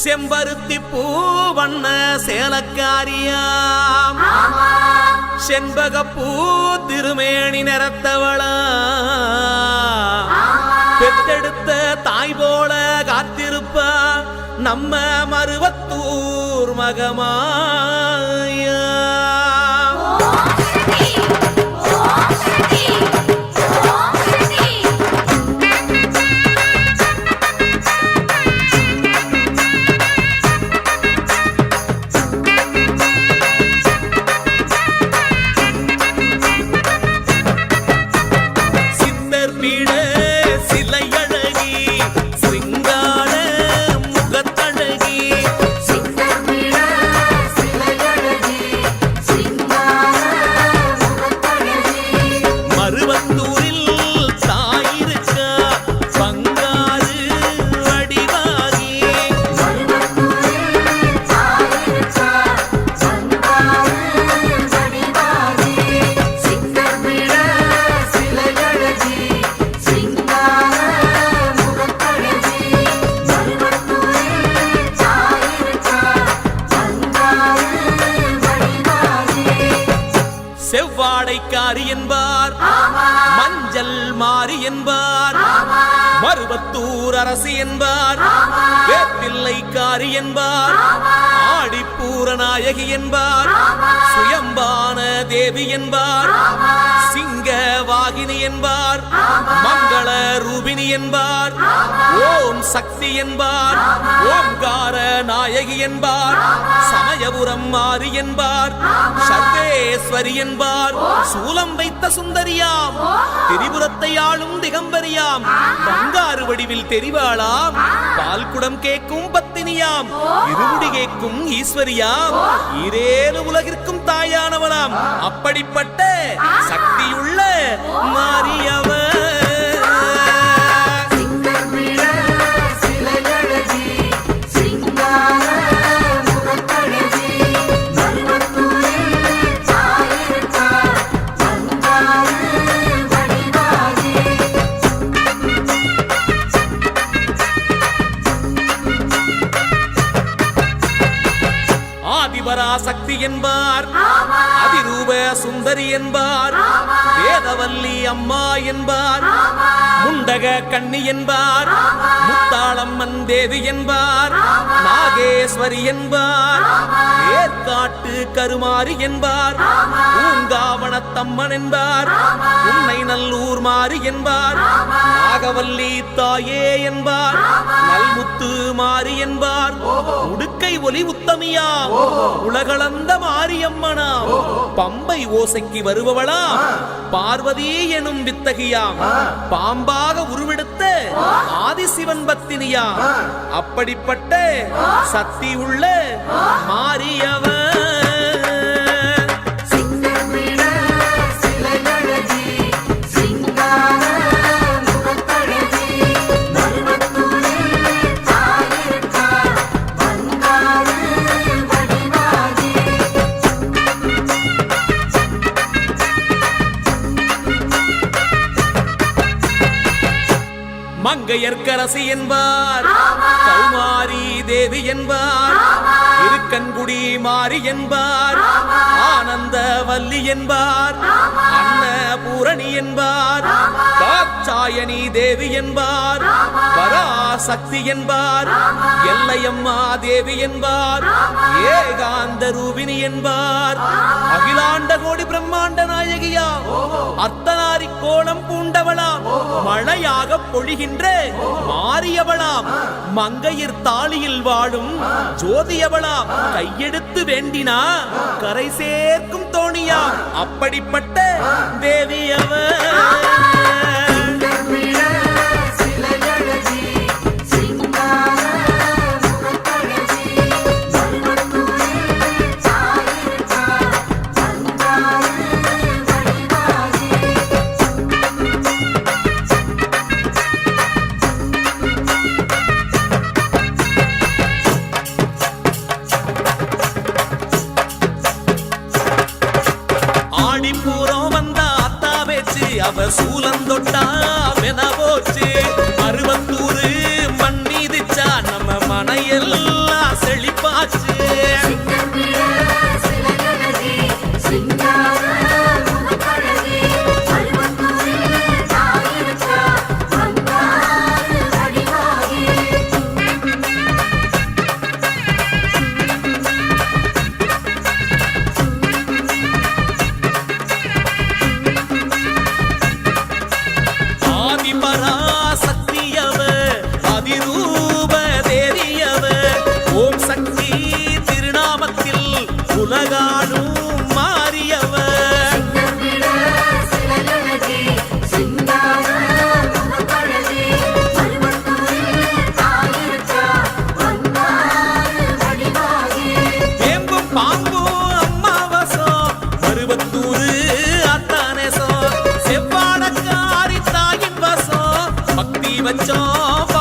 செம்பருத்தி பூவண்ண சேலக்காரியாம் செண்பக பூ திருமேனி நிறத்தவளா பெத்தெடுத்த தாய் போல காத்திருப்பா நம்ம மருவத்தூர் மகமாயா. செவ்வாடைக்காரி என்பார், மஞ்சள் மாறி என்பார், மருவத்தூர் அரசி என்பார், வேப்பிள்ளைக்காரி என்பார், ஆடிப்பூர நாயகி என்பார், சுயம்பான தேவி என்பார், சிங்க வாகினி என்பார், மங்கள ரூபினி என்பார், ஓம் சக்தி என்பார், ஓம்கார நாயகி என்பார், சமயபுரம் மாறி என்பார், சர்வேஸ்வரி என்பார், சூலம் வைத்த சுந்தரியாம், திரிபுரத்தை ஆளும் திகம்பரியாம், பங்காறு வடிவில் தெரிவாளாம், பால்குடம் கேட்கும் பத்தினியாம், இருமுடி கேட்கும் ஈஸ்வரியாம், ஈரேழு உலகிற்கும் தாயானவளாம். அப்படிப்பட்ட சக்தியுள்ள மாரியவர் சக்தி என்பார், அதிரூப சுந்தரி என்பார், வேதவல்லி அம்மா என்பார், முண்டக கண்ணி என்பார், முத்தாளம்மன் தேவி என்பார், நாகேஸ்வரி என்பார், ஏற்காட்டு கருமாரி என்பார், பூங்காவனத்தம்மன் என்பார், உன்னை நல்லூர் மாறி என்பார், நாகவல்லி தாயே என்பார், நல்முத்து மாறி என்பார், உடுக்கை ஒலி உத்தமியா, உலகளந்த மாரியம்மனா, பம்பை ஓசைக்கு வருபவளா, பார்வதி எனும் வித்தகியாம், பாம்பாக உருவெடுத்த ஆதிசிவன் பத்தினியா. அப்படிப்பட்ட சக்தி உள்ள மாரியவர் மங்கையர்க்கரசி என்பார், கௌமாரி தேவி என்பார், இருக்கன்குடி மாறி என்பார், ஆனந்த வல்லி என்பார், அன்னபூரணி என்பார், காச்சாயணி தேவி என்பார், பராசக்தி என்பார், எல்லையம்மா தேவி என்பார், ஏகாந்த ரூபினி என்பார், அகிலாண்ட கோடி பிரம்மாண்ட நாயகியா, அர்த்தநாரி கோலம் பூண்டவளாம், மழையாக பொழிகின்ற மாரியவளாம், மங்கையர் தாளியில் வாழும் ஜோதியவளாம், கையெடுத்து வேண்டினா கரை சேர்க்கும் தோணியாம். அப்படிப்பட்ட தேவியவர் அவ சூலம் தொட்டு வச்சோம்